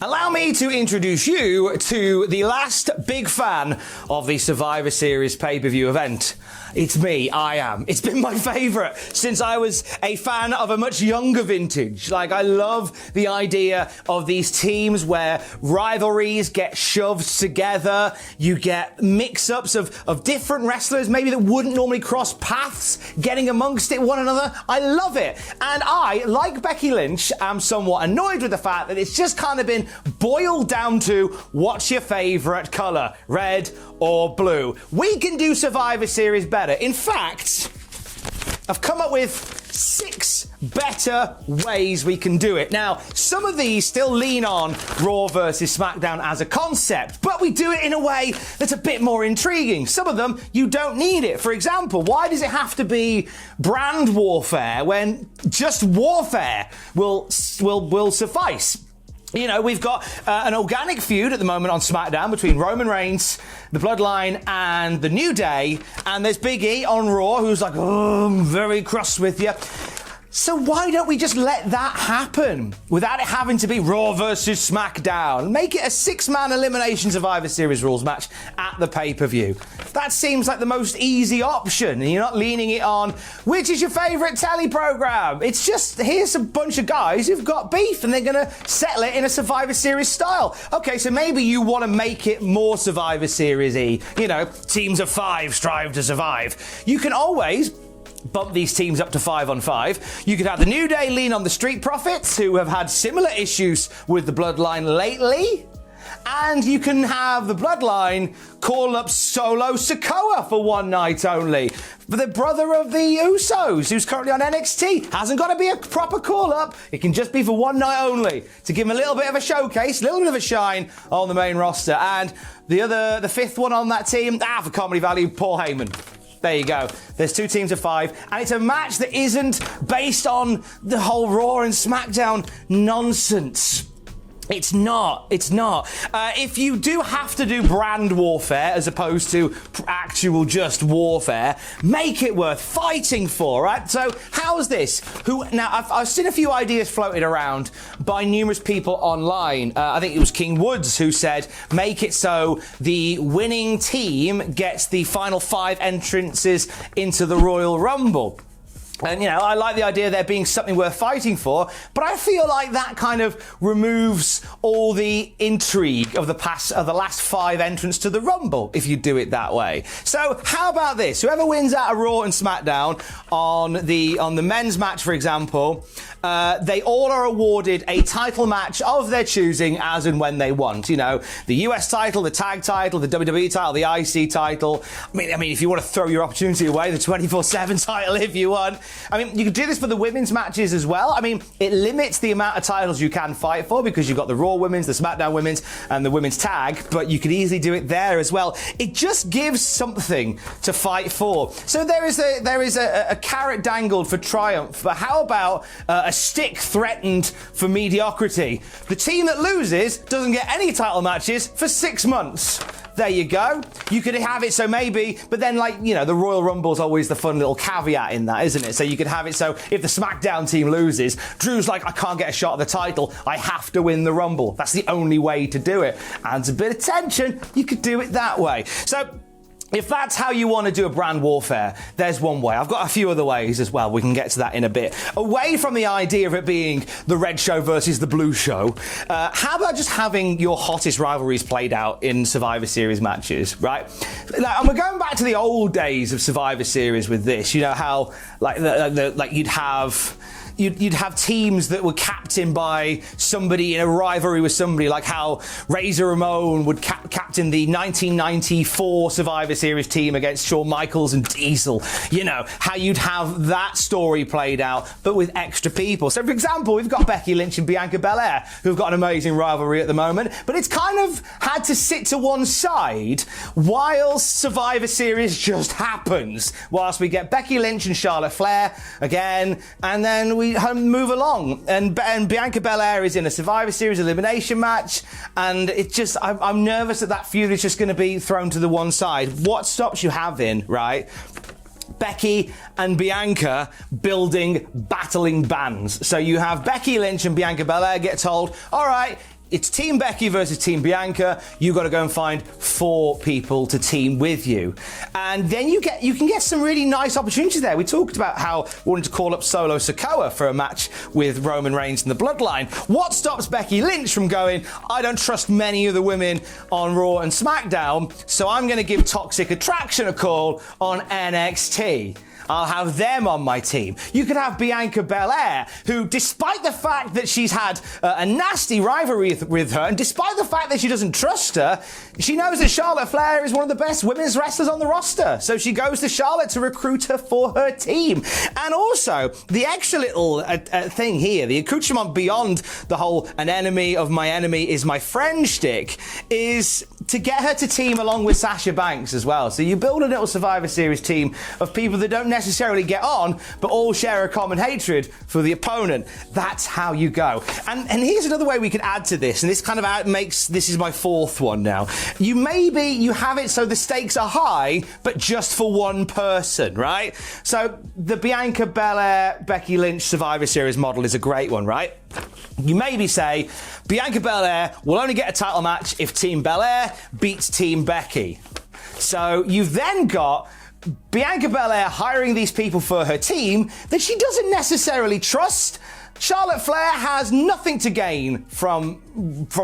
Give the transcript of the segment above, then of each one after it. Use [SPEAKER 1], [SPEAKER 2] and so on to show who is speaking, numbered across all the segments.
[SPEAKER 1] Allow me to introduce you to the last big fan of the Survivor Series pay-per-view event. It's me, I am. It's been my favourite since I was a fan of a much younger vintage. Like, I love the idea of these teams where rivalries get shoved together. You get mix-ups of different wrestlers, maybe that wouldn't normally cross paths, getting amongst it one another. I love it. And I, like Becky Lynch, am somewhat annoyed with the fact that it's just kind of been boiled down to what's your favourite colour, red or blue. We can do Survivor Series better. In fact, I've come up with 6 better ways we can do it. Now, some of these still lean on Raw versus SmackDown as a concept, but we do it in a way that's a bit more intriguing. Some of them, you don't need it. For example, why does it have to be brand warfare when just warfare will suffice? You know, we've got an organic feud at the moment on SmackDown between Roman Reigns, the Bloodline, and the New Day. And there's Big E on Raw, who's like, oh, I'm very cross with you. So why don't we just let that happen without it having to be Raw versus SmackDown? Make it a 6-man elimination Survivor Series rules match at the pay-per-view. That seems like the most easy option, and you're not leaning it on, which is your favourite telly programme? It's just, here's a bunch of guys who've got beef, and they're going to settle it in a Survivor Series style. Okay, so maybe you want to make it more Survivor Series-y. You know, teams of 5 strive to survive. You can always bump these teams up to 5-on-5. You could have the New Day lean on the Street Profits, who have had similar issues with the Bloodline lately. And you can have the Bloodline call up Solo Sikoa for one night only. The brother of the Usos, who's currently on NXT. Hasn't got to be a proper call-up. It can just be for one night only, to give him a little bit of a showcase, a little bit of a shine on the main roster. And the 5th one on that team, for comedy value, Paul Heyman. There you go. There's 2 teams of 5, and it's a match that isn't based on the whole Raw and SmackDown nonsense. It's not. If you do have to do brand warfare as opposed to actual just warfare, make it worth fighting for, right? So how's this? Now, I've seen a few ideas floated around by numerous people online. I think it was King Woods who said, make it so the winning team gets the final 5 entrances into the Royal Rumble. And, you know, I like the idea of there being something worth fighting for, but I feel like that kind of removes all the intrigue of the last 5 entrants to the Rumble, if you do it that way. So how about this? Whoever wins out of Raw and SmackDown on the men's match, for example, they all are awarded a title match of their choosing as and when they want. You know, the US title, the tag title, the WWE title, the IC title. I mean, if you want to throw your opportunity away, the 24/7 title if you want. I mean, you could do this for the women's matches as well. I mean, it limits the amount of titles you can fight for because you've got the Raw women's, the SmackDown women's, and the women's tag, but you could easily do it there as well. It just gives something to fight for. So there is a carrot dangled for triumph, but how about a stick threatened for mediocrity? The team that loses doesn't get any title matches for 6 months. There you go. You could have it so maybe, but then, like, you know, the Royal Rumble's always the fun little caveat in that, isn't it? So you could have it so if the SmackDown team loses, Drew's like, I can't get a shot at the title. I have to win the Rumble. That's the only way to do it. Adds a bit of tension. You could do it that way. So if that's how you want to do a brand warfare, there's one way. I've got a few other ways as well. We can get to that in a bit. Away from the idea of it being the red show versus the blue show, how about just having your hottest rivalries played out in Survivor Series matches, right? And we're going back to the old days of Survivor Series with this. You know how, like you'd have teams that were captained by somebody in a rivalry with somebody, like how Razor Ramon would captain the 1994 Survivor Series team against Shawn Michaels and Diesel. You know, how you'd have that story played out, but with extra people. So, for example, we've got Becky Lynch and Bianca Belair, who've got an amazing rivalry at the moment, but it's kind of had to sit to one side while Survivor Series just happens, whilst we get Becky Lynch and Charlotte Flair again, and then we move along, and Bianca Belair is in a Survivor Series elimination match, and it just, I'm nervous that feud is just going to be thrown to the one side. What stops you having, right, Becky and Bianca building battling bands? So you have Becky Lynch and Bianca Belair get told, all right, it's Team Becky versus Team Bianca. You've got to go and find 4 people to team with you. And then you can get some really nice opportunities there. We talked about how we wanted to call up Solo Sikoa for a match with Roman Reigns and the Bloodline. What stops Becky Lynch from going, I don't trust many of the women on Raw and SmackDown, so I'm going to give Toxic Attraction a call on NXT. I'll have them on my team. You could have Bianca Belair, who, despite the fact that she's had a nasty rivalry with her, and despite the fact that she doesn't trust her, she knows that Charlotte Flair is one of the best women's wrestlers on the roster. So she goes to Charlotte to recruit her for her team. And also, the extra little thing here, the accoutrement beyond the whole an enemy of my enemy is my friend shtick, is to get her to team along with Sasha Banks as well. So you build a little Survivor Series team of people that don't necessarily get on, but all share a common hatred for the opponent. That's how you go. And here's another way we could add to this, and this kind of this is my 4th one now. You have it so the stakes are high, but just for one person, right? So the Bianca Belair, Becky Lynch Survivor Series model is a great one, right? You maybe say, Bianca Belair will only get a title match if Team Belair beats Team Becky. So you've then got Bianca Belair hiring these people for her team that she doesn't necessarily trust. Charlotte Flair has nothing to gain from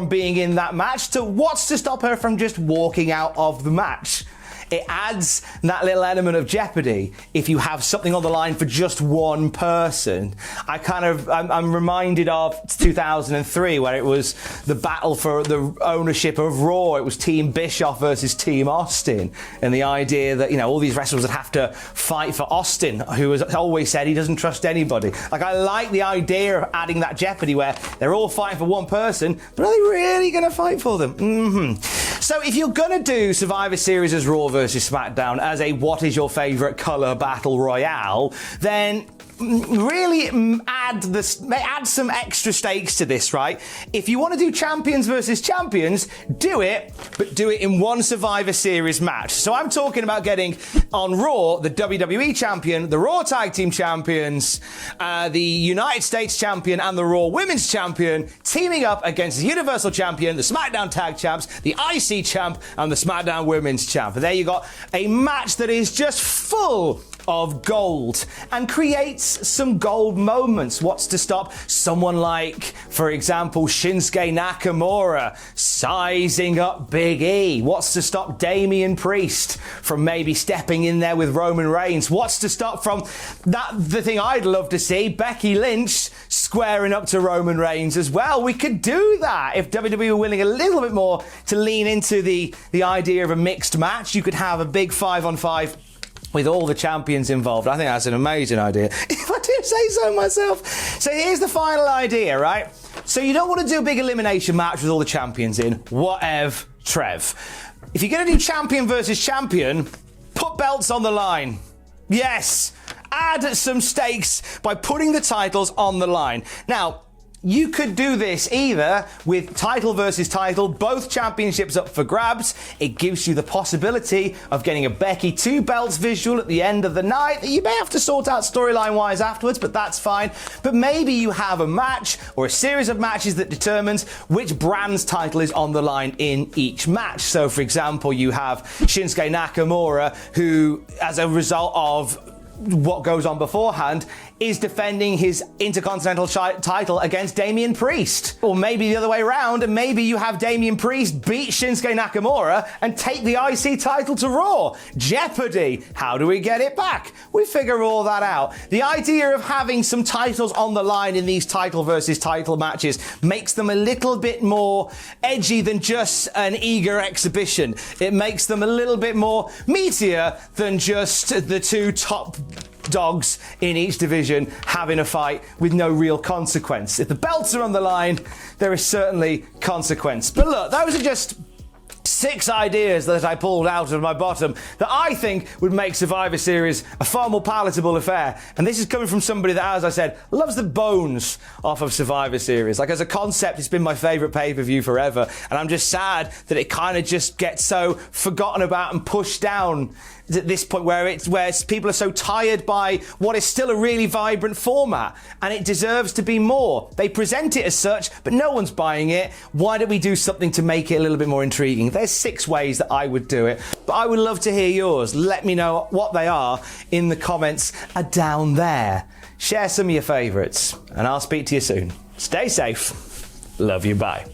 [SPEAKER 1] being in that match. So what's to stop her from just walking out of the match? It adds that little element of jeopardy if you have something on the line for just one person. I'm reminded of 2003 where it was the battle for the ownership of Raw. It was Team Bischoff versus Team Austin. And the idea that, all these wrestlers would have to fight for Austin, who has always said he doesn't trust anybody. I like the idea of adding that jeopardy where they're all fighting for one person, but are they really going to fight for them? So if you're going to do Survivor Series as Raw versus SmackDown as a what is your favourite colour battle royale, then really add some extra stakes to this, right? If you want to do champions versus champions, do it, but do it in one Survivor Series match. So I'm talking about getting on Raw the WWE Champion, the Raw Tag Team Champions, the United States Champion and the Raw Women's Champion teaming up against the Universal Champion, the SmackDown Tag Champs, the IC Champ and the SmackDown Women's Champ. And there you got a match that is just full of gold and creates some gold moments. What's to stop someone like, for example, Shinsuke Nakamura sizing up Big E? What's to stop Damian Priest from maybe stepping in there with Roman Reigns? What's to stop from the thing I'd love to see, Becky Lynch squaring up to Roman Reigns as well? We could do that if WWE were willing a little bit more to lean into the idea of a mixed match. You could have a big 5-on-5 with all the champions involved. I think that's an amazing idea, if I do say so myself. So here's the final idea, right? So you don't want to do a big elimination match with all the champions in. Whatever, Trev. If you're going to do champion versus champion, put belts on the line. Yes, add some stakes by putting the titles on the line. Now, you could do this either with title versus title, both championships up for grabs. It gives you the possibility of getting a Becky 2 belts visual at the end of the night that you may have to sort out storyline-wise afterwards, but that's fine. But maybe you have a match or a series of matches that determines which brand's title is on the line in each match. So, for example, you have Shinsuke Nakamura, who, as a result of what goes on beforehand, is defending his Intercontinental title against Damian Priest. Or maybe the other way around, and maybe you have Damian Priest beat Shinsuke Nakamura and take the IC title to Raw. Jeopardy. How do we get it back? We figure all that out. The idea of having some titles on the line in these title versus title matches makes them a little bit more edgy than just an eager exhibition. It makes them a little bit more meatier than just the two top dogs in each division having a fight with no real consequence. If the belts are on the line, there is certainly consequence. But look, those are just 6 ideas that I pulled out of my bottom that I think would make Survivor Series a far more palatable affair. And this is coming from somebody that, as I said, loves the bones off of Survivor Series. Like, as a concept, it's been my favourite pay-per-view forever. And I'm just sad that it kind of just gets so forgotten about and pushed down at this point where people are so tired by what is still a really vibrant format, and it deserves to be more. They present it as such, but no one's buying it. Why don't we do something to make it a little bit more intriguing? There's 6 ways that I would do it, but I would love to hear yours. Let me know what they are in the comments down there. Share some of your favourites, and I'll speak to you soon. Stay safe. Love you. Bye.